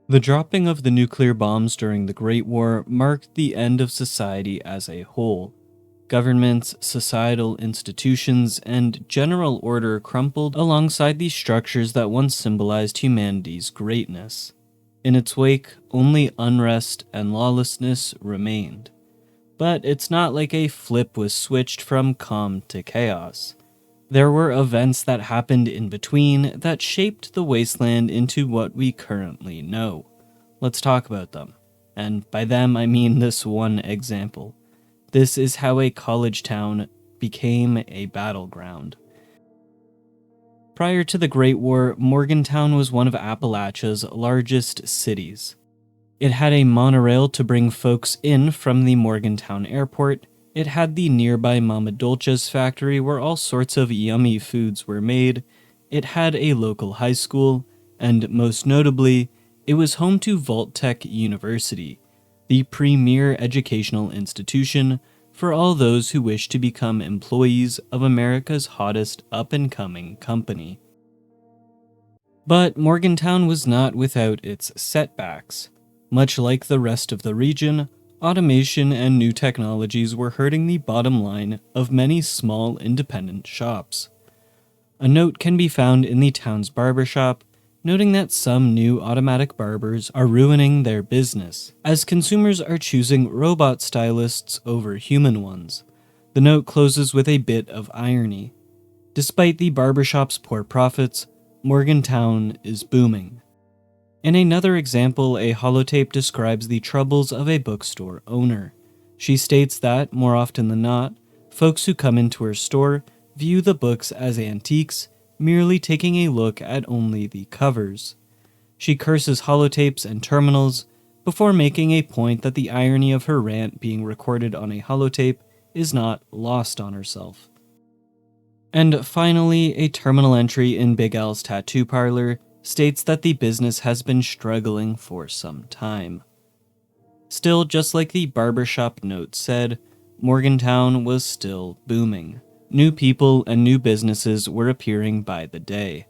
The dropping of the nuclear bombs during the Great War marked the end of society as a whole. Governments, societal institutions, and general order crumpled alongside the structures that once symbolized humanity's greatness. In its wake, only unrest and lawlessness remained. But it's not like a flip was switched from calm to chaos. There were events that happened in between that shaped the wasteland into what we currently know. Let's talk about them. And by them, I mean this one example. This is how a college town became a battleground. Prior to the Great War, Morgantown was one of Appalachia's largest cities. It had a monorail to bring folks in from the Morgantown airport. It had the nearby Mama Dolce's factory where all sorts of yummy foods were made. It had a local high school, and most notably, it was home to Vault-Tech University, the premier educational institution for all those who wish to become employees of America's hottest up-and-coming company. But Morgantown was not without its setbacks. Much like the rest of the region, automation and new technologies were hurting the bottom line of many small independent shops. A note can be found in the town's barbershop, noting that some new automatic barbers are ruining their business, as consumers are choosing robot stylists over human ones. The note closes with a bit of irony. Despite the barbershop's poor profits, Morgantown is booming. In another example, a holotape describes the troubles of a bookstore owner. She states that, more often than not, folks who come into her store view the books as antiques, merely taking a look at only the covers. She curses holotapes and terminals, before making a point that the irony of her rant being recorded on a holotape is not lost on herself. And finally, a terminal entry in Big Al's tattoo parlor states that the business has been struggling for some time. Still, just like the barbershop note said, Morgantown was still booming. New people and new businesses were appearing by the day.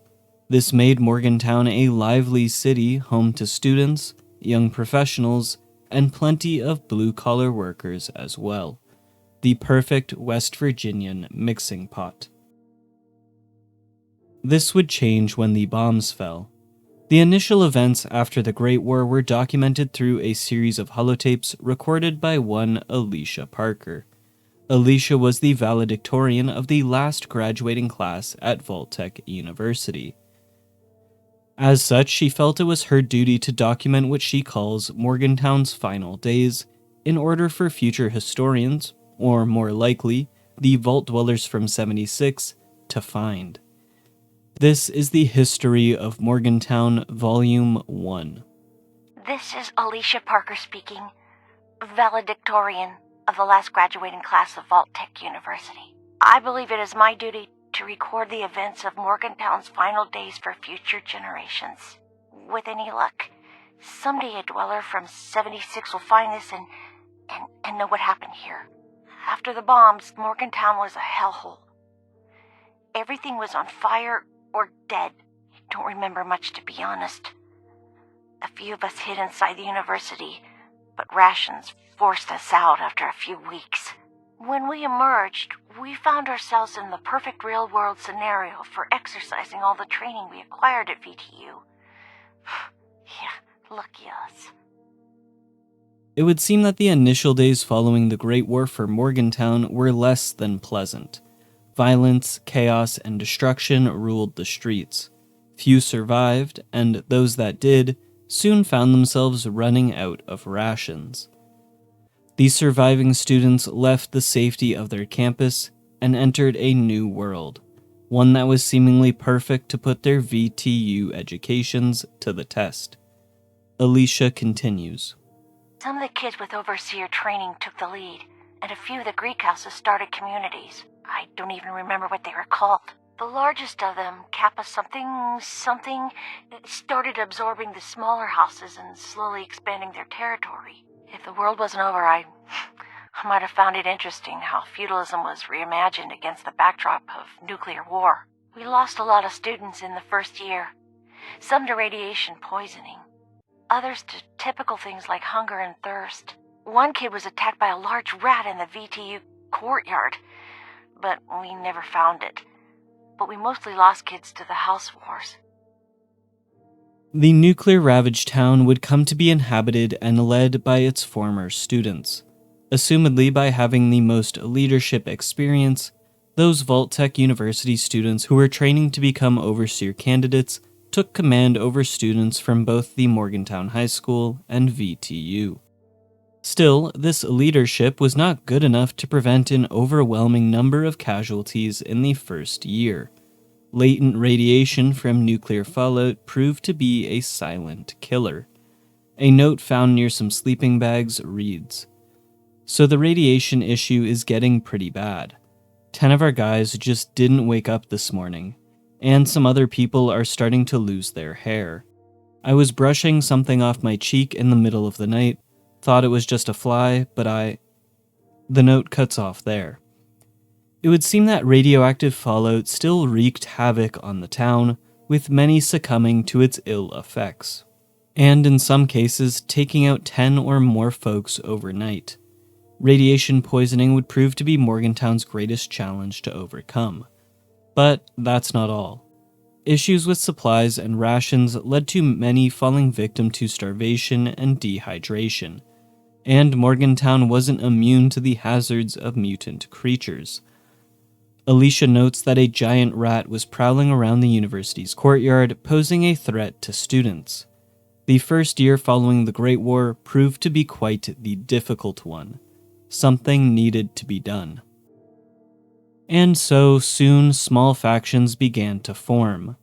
This made Morgantown a lively city home to students, young professionals, and plenty of blue-collar workers as well. The perfect West Virginian mixing pot. This would change when the bombs fell. The initial events after the Great War were documented through a series of holotapes recorded by one Alicia Parker. Alicia was the valedictorian of the last graduating class at Vault-Tech University. As such, she felt it was her duty to document what she calls Morgantown's final days in order for future historians, or more likely, the Vault Dwellers from 76, to find. This is the History of Morgantown, Volume 1. This is Alicia Parker speaking, valedictorian of the last graduating class of Vault-Tech University. I believe it is my duty to record the events of Morgantown's final days for future generations. With any luck, someday a dweller from 76 will find this and know what happened here. After the bombs, Morgantown was a hellhole. Everything was on fire or dead. I don't remember much, to be honest. A few of us hid inside the university, but rations forced us out after a few weeks. When we emerged, we found ourselves in the perfect real-world scenario for exercising all the training we acquired at VTU. Yeah, lucky us. It would seem that the initial days following the Great War for Morgantown were less than pleasant. Violence, chaos, and destruction ruled the streets. Few survived, and those that did soon found themselves running out of rations. These surviving students left the safety of their campus and entered a new world, one that was seemingly perfect to put their VTU educations to the test. Alicia continues. Some of the kids with overseer training took the lead, and a few of the Greek houses started communities. I don't even remember what they were called. The largest of them, Kappa something, started absorbing the smaller houses and slowly expanding their territory. If the world wasn't over, I might have found it interesting how feudalism was reimagined against the backdrop of nuclear war. We lost a lot of students in the first year, some to radiation poisoning. others to typical things like hunger and thirst. One kid was attacked by a large rat in the VTU courtyard, but we never found it. But we mostly lost kids to the house wars. The nuclear-ravaged town would come to be inhabited and led by its former students. Assumedly by having the most leadership experience, those Vault-Tec University students who were training to become overseer candidates took command over students from both the Morgantown High School and VTU. Still, this leadership was not good enough to prevent an overwhelming number of casualties in the first year. Latent radiation from nuclear fallout proved to be a silent killer. A note found near some sleeping bags reads, "So the radiation issue is getting pretty bad. 10 of our guys just didn't wake up this morning, and some other people are starting to lose their hair. I was brushing something off my cheek in the middle of the night, thought it was just a fly, but The note cuts off there. It would seem that radioactive fallout still wreaked havoc on the town, with many succumbing to its ill effects, and in some cases taking out 10 or more folks overnight. Radiation poisoning would prove to be Morgantown's greatest challenge to overcome. But that's not all. Issues with supplies and rations led to many falling victim to starvation and dehydration, and Morgantown wasn't immune to the hazards of mutant creatures. Alicia notes that a giant rat was prowling around the university's courtyard, posing a threat to students. The first year following the Great War proved to be quite the difficult one. Something needed to be done. And so soon small factions began to form.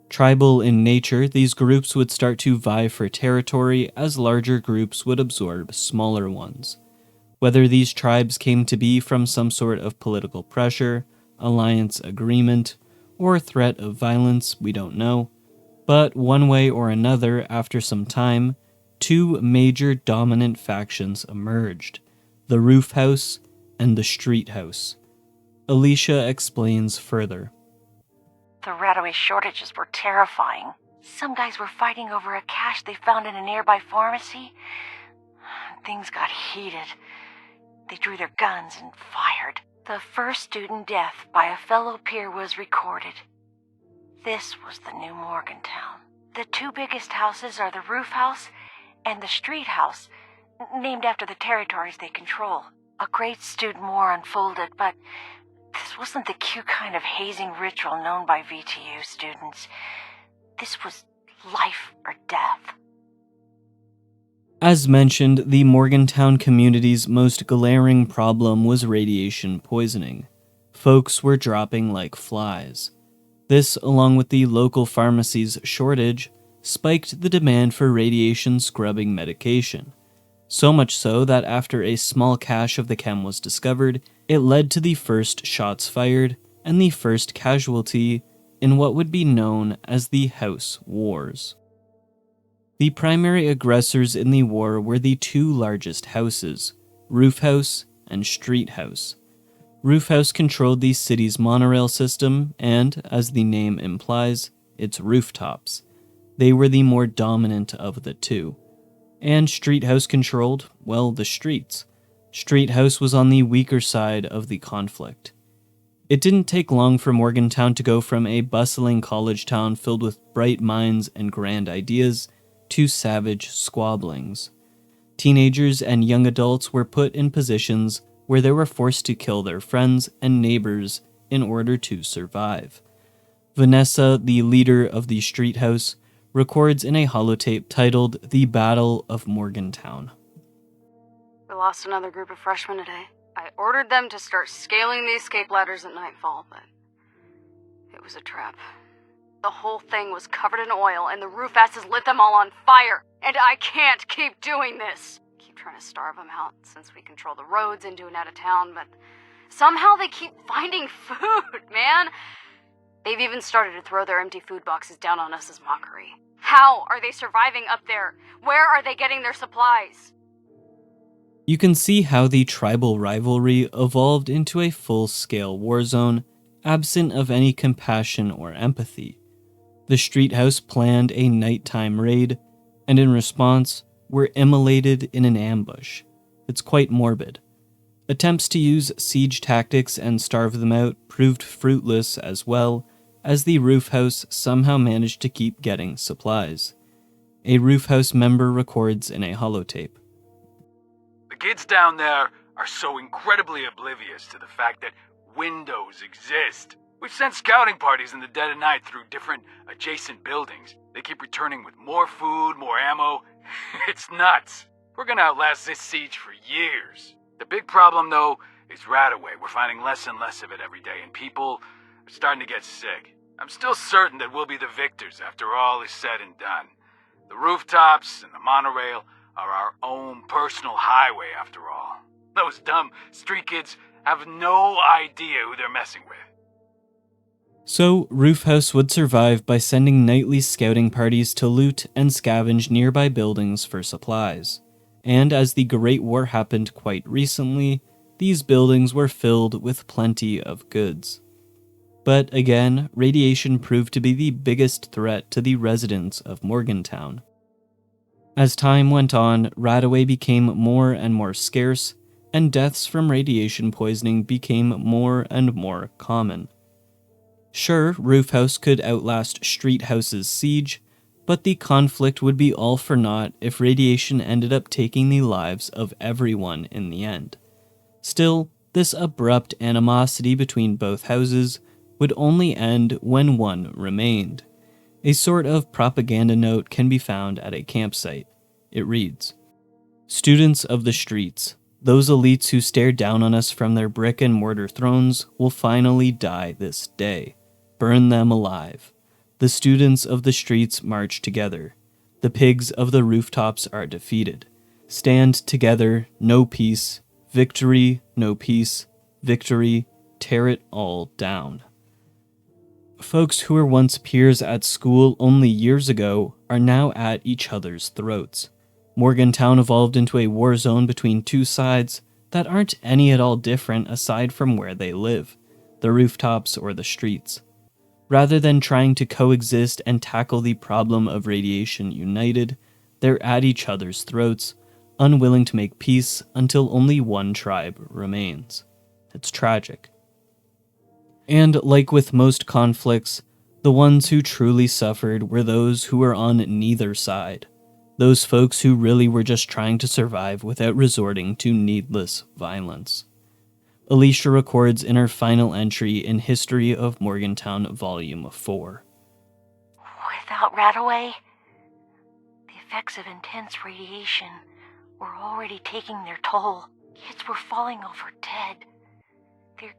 Tribal in nature, these groups would start to vie for territory as larger groups would absorb smaller ones. Whether these tribes came to be from some sort of political pressure, alliance agreement, or threat of violence, we don't know, but one way or another, after some time, two major dominant factions emerged, the Roof House and the Street House. Alicia explains further. The Radaway shortages were terrifying. Some guys were fighting over a cache they found in a nearby pharmacy. Things got heated. They drew their guns and fired. The first student death by a fellow peer was recorded. This was the new Morgantown. The two biggest houses are the Roof House and the Street House, named after the territories they control. A great student war unfolded, but this wasn't the cute kind of hazing ritual known by VTU students. This was life or death. As mentioned, the Morgantown community's most glaring problem was radiation poisoning. Folks were dropping like flies. This, along with the local pharmacy's shortage, spiked the demand for radiation scrubbing medication. So much so that after a small cache of the chem was discovered, it led to the first shots fired and the first casualty in what would be known as the House Wars. The primary aggressors in the war were the two largest houses, Roof House and Street House. Roof House controlled the city's monorail system and, as the name implies, its rooftops. They were the more dominant of the two. And Street House controlled, well, the streets. Street House was on the weaker side of the conflict. It didn't take long for Morgantown to go from a bustling college town filled with bright minds and grand ideas to savage squabblings. Teenagers and young adults were put in positions where they were forced to kill their friends and neighbors in order to survive. Vanessa, the leader of the Street House, records in a holotape titled The Battle of Morgantown. We lost another group of freshmen today. I ordered them to start scaling the escape ladders at nightfall, but it was a trap. The whole thing was covered in oil, and the roof asses lit them all on fire. And I can't keep doing this. Keep trying to starve them out since we control the roads into and out of town, but somehow they keep finding food, man. They've even started to throw their empty food boxes down on us as mockery. How are they surviving up there? Where are they getting their supplies? You can see how the tribal rivalry evolved into a full-scale war zone, absent of any compassion or empathy. The Street House planned a nighttime raid, and in response, were immolated in an ambush. It's quite morbid. Attempts to use siege tactics and starve them out proved fruitless, as well as the roof house somehow managed to keep getting supplies. A roof house member records in a holotape. The kids down there are so incredibly oblivious to the fact that windows exist. We've sent scouting parties in the dead of night through different adjacent buildings. They keep returning with more food, more ammo. It's nuts. We're gonna outlast this siege for years. The big problem, though, is Radaway. We're finding less and less of it every day, and people are starting to get sick. I'm still certain that we'll be the victors after all is said and done. The rooftops and the monorail are our own personal highway, after all. Those dumb street kids have no idea who they're messing with. So, Roofhouse would survive by sending nightly scouting parties to loot and scavenge nearby buildings for supplies. And as the Great War happened quite recently, these buildings were filled with plenty of goods. But again, radiation proved to be the biggest threat to the residents of Morgantown. As time went on, Radaway became more and more scarce, and deaths from radiation poisoning became more and more common. Sure, Roofhouse could outlast Street House's siege, but the conflict would be all for naught if radiation ended up taking the lives of everyone in the end. Still, this abrupt animosity between both houses would only end when one remained. A sort of propaganda note can be found at a campsite. It reads, "Students of the streets, those elites who stare down on us from their brick and mortar thrones will finally die this day. Burn them alive. The students of the streets march together. The pigs of the rooftops are defeated. Stand together, no peace. Victory, no peace. Victory, tear it all down." Folks who were once peers at school only years ago are now at each other's throats. Morgantown evolved into a war zone between two sides that aren't any at all different aside from where they live, the rooftops or the streets. Rather than trying to coexist and tackle the problem of radiation united, they're at each other's throats, unwilling to make peace until only one tribe remains. It's tragic. And like with most conflicts, the ones who truly suffered were those who were on neither side. Those folks who really were just trying to survive without resorting to needless violence. Alicia records in her final entry in History of Morgantown, Volume 4. Without Radaway, the effects of intense radiation were already taking their toll. Kids were falling over dead. Their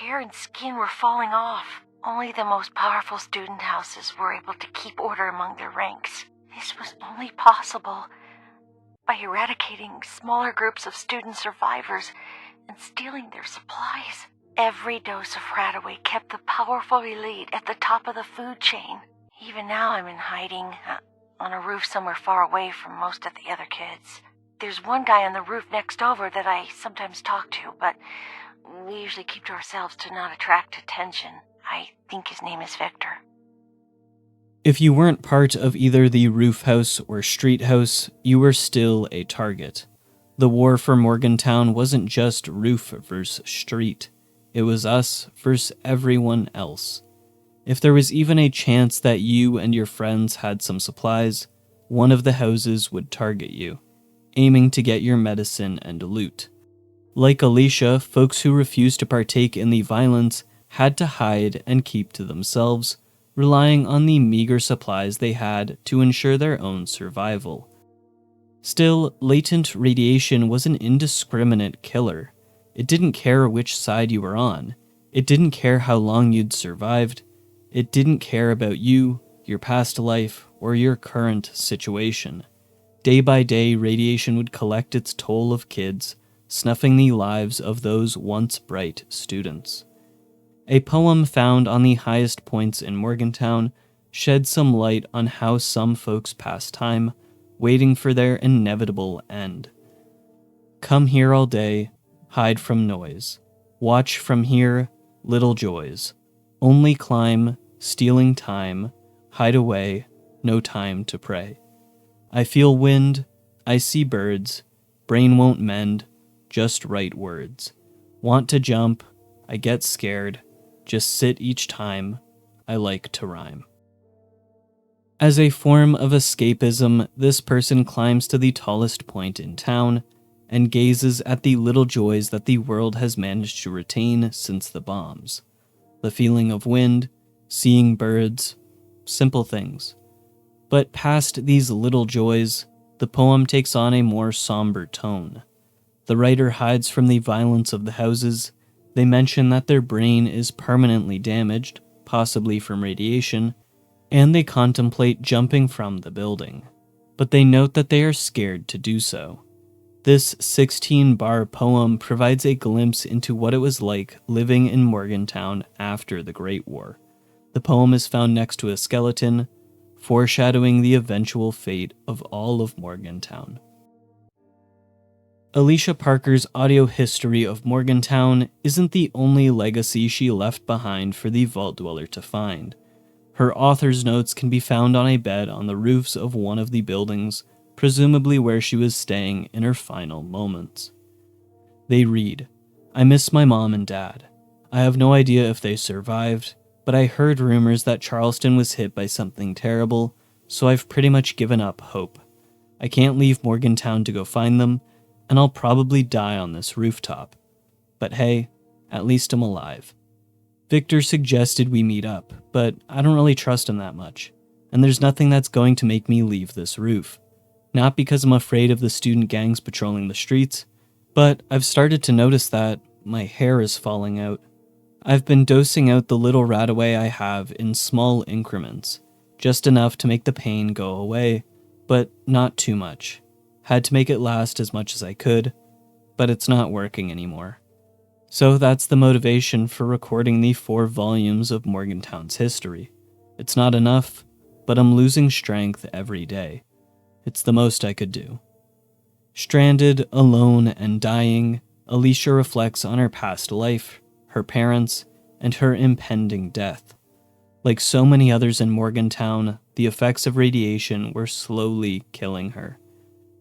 hair and skin were falling off. Only the most powerful student houses were able to keep order among their ranks. This was only possible by eradicating smaller groups of student survivors and stealing their supplies. Every dose of Radaway kept the powerful elite at the top of the food chain. Even now I'm in hiding on a roof somewhere far away from most of the other kids. There's one guy on the roof next over that I sometimes talk to, but we usually keep to ourselves to not attract attention. I think his name is Victor. If you weren't part of either the roof house or street house, you were still a target. The war for Morgantown wasn't just roof versus street. It was us versus everyone else. If there was even a chance that you and your friends had some supplies, one of the houses would target you, aiming to get your medicine and loot. Like Alicia, folks who refused to partake in the violence had to hide and keep to themselves, relying on the meager supplies they had to ensure their own survival. Still, latent radiation was an indiscriminate killer. It didn't care which side you were on. It didn't care how long you'd survived. It didn't care about you, your past life, or your current situation. Day by day, radiation would collect its toll of kids, snuffing the lives of those once bright students. A poem found on the highest points in Morgantown shed some light on how some folks pass time, waiting for their inevitable end. Come here all day, hide from noise. Watch from here, little joys. Only climb, stealing time, hide away, no time to pray. I feel wind, I see birds, brain won't mend, just write words. Want to jump, I get scared, just sit each time, I like to rhyme. As a form of escapism, this person climbs to the tallest point in town and gazes at the little joys that the world has managed to retain since the bombs. The feeling of wind, seeing birds, simple things. But past these little joys, the poem takes on a more somber tone. The writer hides from the violence of the houses. They mention that their brain is permanently damaged, possibly from radiation, and they contemplate jumping from the building. But they note that they are scared to do so. This 16-bar poem provides a glimpse into what it was like living in Morgantown after the Great War. The poem is found next to a skeleton, foreshadowing the eventual fate of all of Morgantown. Alicia Parker's audio history of Morgantown isn't the only legacy she left behind for the Vault Dweller to find. Her author's notes can be found on a bed on the roofs of one of the buildings, presumably where she was staying in her final moments. They read, "I miss my mom and dad. I have no idea if they survived, but I heard rumors that Charleston was hit by something terrible, so I've pretty much given up hope. I can't leave Morgantown to go find them, and I'll probably die on this rooftop. But hey, at least I'm alive." Victor suggested we meet up, but I don't really trust him that much, and there's nothing that's going to make me leave this roof. Not because I'm afraid of the student gangs patrolling the streets, but I've started to notice that my hair is falling out. I've been dosing out the little Radaway I have in small increments, just enough to make the pain go away, but not too much. Had to make it last as much as I could, but it's not working anymore. So that's the motivation for recording the 4 volumes of Morgantown's history. It's not enough, but I'm losing strength every day. It's the most I could do. Stranded, alone, and dying, Alicia reflects on her past life, her parents, and her impending death. Like so many others in Morgantown, the effects of radiation were slowly killing her.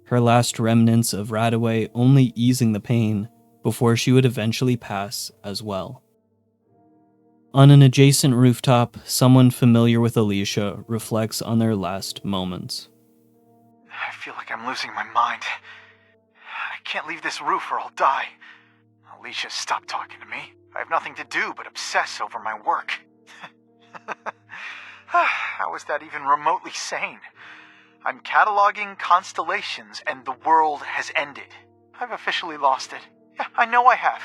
Her last remnants of Radaway only easing the pain before she would eventually pass as well. On an adjacent rooftop, someone familiar with Alicia reflects on their last moments. I feel like I'm losing my mind. I can't leave this roof or I'll die. Alicia, stop talking to me. I have nothing to do but obsess over my work. How is that even remotely sane? I'm cataloging constellations and the world has ended. I've officially lost it. Yeah, I know I have,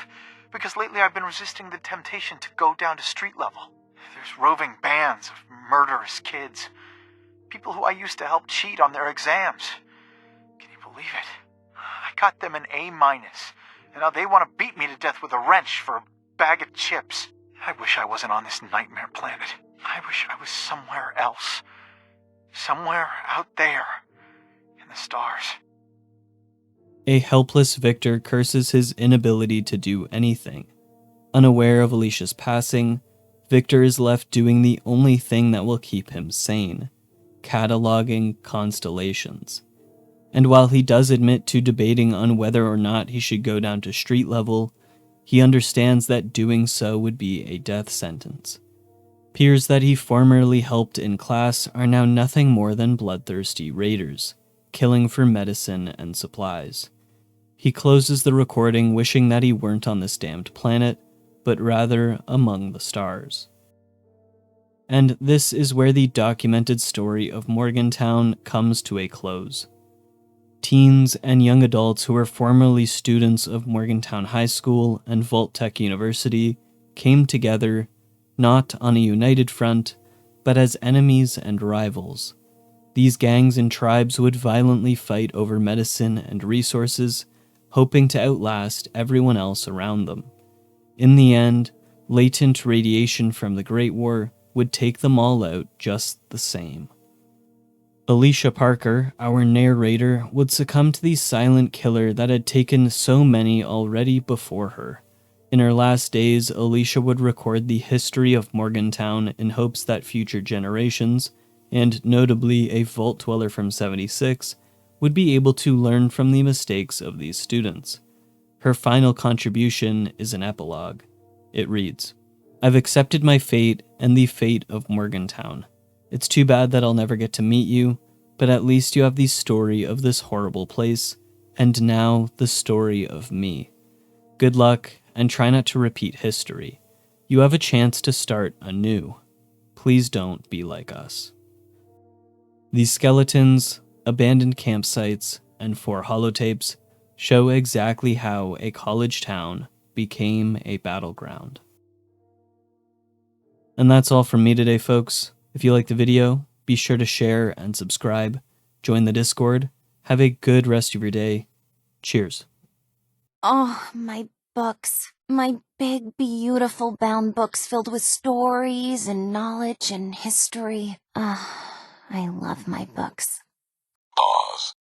because lately I've been resisting the temptation to go down to street level. There's roving bands of murderous kids. People who I used to help cheat on their exams. Can you believe it? I got them an A-, and now they want to beat me to death with a wrench for a bag of chips. I wish I wasn't on this nightmare planet. I wish I was somewhere else. Somewhere out there in the stars. A helpless Victor curses his inability to do anything. Unaware of Alicia's passing, Victor is left doing the only thing that will keep him sane, cataloging constellations. And while he does admit to debating on whether or not he should go down to street level, he understands that doing so would be a death sentence. Peers that he formerly helped in class are now nothing more than bloodthirsty raiders, killing for medicine and supplies. He closes the recording wishing that he weren't on this damned planet, but rather among the stars. And this is where the documented story of Morgantown comes to a close. Teens and young adults who were formerly students of Morgantown High School and Vault Tech University came together, not on a united front, but as enemies and rivals. These gangs and tribes would violently fight over medicine and resources, hoping to outlast everyone else around them. In the end, latent radiation from the Great War would take them all out just the same. Alicia Parker, our narrator, would succumb to the silent killer that had taken so many already before her. In her last days, Alicia would record the history of Morgantown in hopes that future generations, and notably a Vault Dweller from 76, would be able to learn from the mistakes of these students. Her final contribution is an epilogue. It reads, "I've accepted my fate and the fate of Morgantown. It's too bad that I'll never get to meet you, but at least you have the story of this horrible place, and now the story of me. Good luck, and try not to repeat history. You have a chance to start anew. Please don't be like us." These skeletons, abandoned campsites, and 4 holotapes show exactly how a college town became a battleground. And that's all from me today, folks. If you liked the video, be sure to share and subscribe. Join the Discord. Have a good rest of your day. Cheers. Oh, my books. My big, beautiful bound books filled with stories and knowledge and history. I love my books. Pause.